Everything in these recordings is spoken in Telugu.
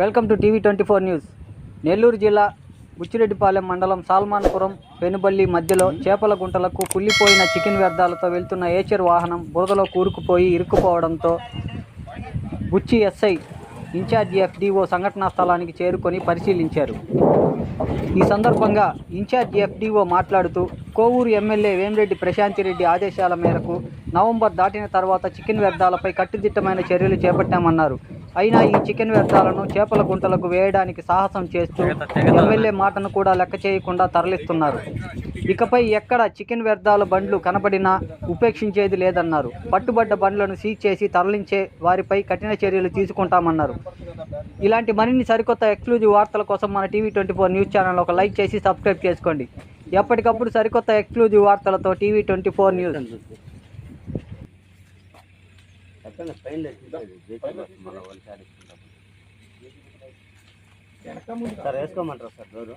వెల్కమ్ టు టీవీ24 న్యూస్. నెల్లూరు జిల్లా బుచ్చిరెడ్డిపాలెం మండలం సాల్మాన్పురం పెనుబల్లి మధ్యలో చేపల గుంటలకు కుళ్ళిపోయిన చికెన్ వ్యర్థాలతో వెళ్తున్న ఏచర్ వాహనం బురదలో కూరుకుపోయి ఇరుక్కుపోవడంతో బుచ్చి ఎస్ఐ ఇన్ఛార్జి FDO సంఘటనా స్థలానికి చేరుకొని పరిశీలించారు. ఈ సందర్భంగా ఇన్ఛార్జి FDO మాట్లాడుతూ కోవూరు ఎమ్మెల్యే వేమిరెడ్డి ప్రశాంతిరెడ్డి ఆదేశాల మేరకు నవంబర్ దాటిన తర్వాత చికెన్ వ్యర్థాలపై కట్టుదిట్టమైన చర్యలు చేపట్టామన్నారు. అయినా ఈ చికెన్ వ్యర్థాలను చేపల గుంటలకు వేయడానికి సాహసం చేస్తూ ఎమ్మెల్యే మాటను కూడా లెక్క చేయకుండా తరలిస్తున్నారు. ఇకపై ఎక్కడ చికెన్ వ్యర్థాల బండ్లు కనబడినా ఉపేక్షించేది లేదన్నారు. పట్టుబడ్డ బండ్లను సీజ్ చేసి తరలించే వారిపై కఠిన చర్యలు తీసుకుంటామన్నారు. ఇలాంటి మరిన్ని సరికొత్త ఎక్స్క్లూజివ్ వార్తల కోసం మన టీవీ24 న్యూస్ ఛానల్ ఒక లైక్ చేసి సబ్స్క్రైబ్ చేసుకోండి. ఎప్పటికప్పుడు సరికొత్త ఎక్స్క్లూజివ్ వార్తలతో టీవీ24 న్యూస్. సార్ వేసుకోమంటారా సార్ డోరు?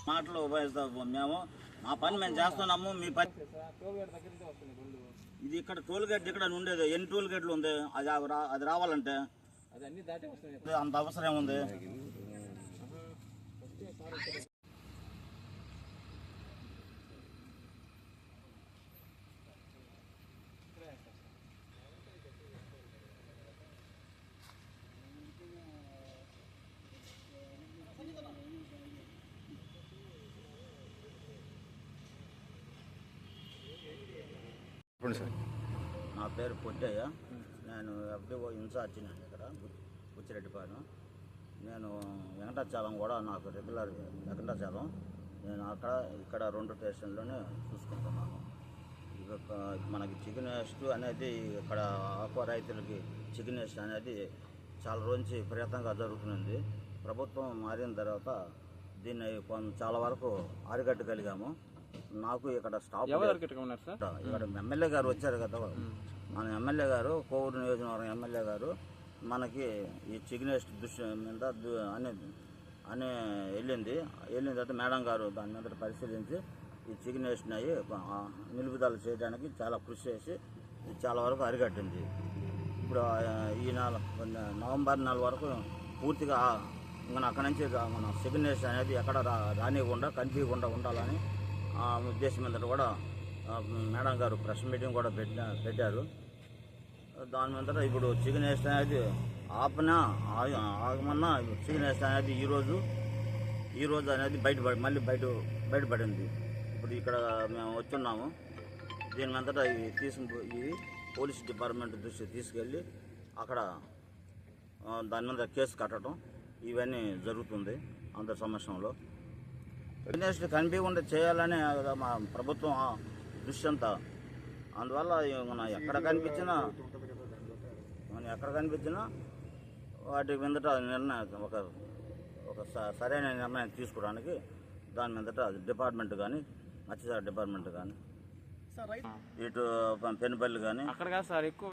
మాటలు ఉపయోగిస్తాము. మేము మా పని మేము చేస్తున్నాము. మీ పని ఇది ఇక్కడ టోల్ గేట్ ఇక్కడ ఉండేది. ఎన్ని టోల్ గేట్లు ఉంది? అది రావాలంటే అంత అవసరం ఏముంది? నా పేరు పొట్టయ్య. నేను FDO ఇన్ఛార్జి. నేను ఇక్కడ బుచ్చిరెడ్డిపాలెం. నేను వెంకటాచలం కూడా నాకు రెగ్యులర్ వెంకటాచలం. నేను ఇక్కడ 2 స్టేషన్లోనే చూసుకుంటున్నాను. ఇక మనకి చికెన్ వేస్ట్ అనేది ఇక్కడ ఆక్వా రైతులకి చికెన్ వేస్ట్ అనేది చాలా రోజు ప్రయత్నంగా జరుగుతుంది. ప్రభుత్వం మారిన తర్వాత దీన్ని చాలా వరకు అరికట్టగలిగాము. నాకు ఇక్కడ స్టాప్ ఇక్కడ ఎమ్మెల్యే గారు వచ్చారు కదా, మన ఎమ్మెల్యే గారు కోవూరు నియోజకవర్గం ఎమ్మెల్యే గారు మనకి ఈ చికెన్ వేస్ట్ దృష్టి మీద అని వెళ్ళిన తర్వాత మేడం గారు దాని మీద పరిశీలించి ఈ చికెన్ వేస్ట్ని నిలుపుదల చేయడానికి చాలా కృషి చేసి చాలా వరకు అరికట్టింది. ఇప్పుడు ఈ నవంబర్ 4 వరకు పూర్తిగా మన అక్కడి నుంచి మన చికెన్ వేస్ట్ అనేది ఎక్కడ రానివ్వకుండా కనిపించకుండా ఉండాలని ఉద్దేశం మీద కూడా మేడం గారు ప్రెస్ మీటింగ్ కూడా పెట్టారు. దాని మీద ఇప్పుడు చికెన్ వేస్ట్ అనేది ఆగమన్నా చికెన్ వేస్ట్ అనేది ఈరోజు అనేది మళ్ళీ బయటపడింది. ఇప్పుడు ఇక్కడ మేము వచ్చున్నాము. దీని మీదట ఇవి పోలీస్ డిపార్ట్మెంట్ దృష్టికి తీసుకెళ్ళి అక్కడ దాని మీద కేసు కట్టడం ఇవన్నీ జరుగుతుంది అందరి సమక్షంలో. డ్రైనేజ్ కనిపించకుండా చేయాలని మా ప్రభుత్వం దృష్టి అంతా. అందువల్ల మనం ఎక్కడ కనిపించినా వాటి మీదట నిర్ణయం ఒక సరైన నిర్ణయం తీసుకోవడానికి దాని మీదట డిపార్ట్మెంట్ కానీ మత్స్యశాఖ డిపార్ట్మెంట్ కానీ ఇటు పెనుపల్లి కానీ అక్కడ కాదు సార్ ఎక్కువ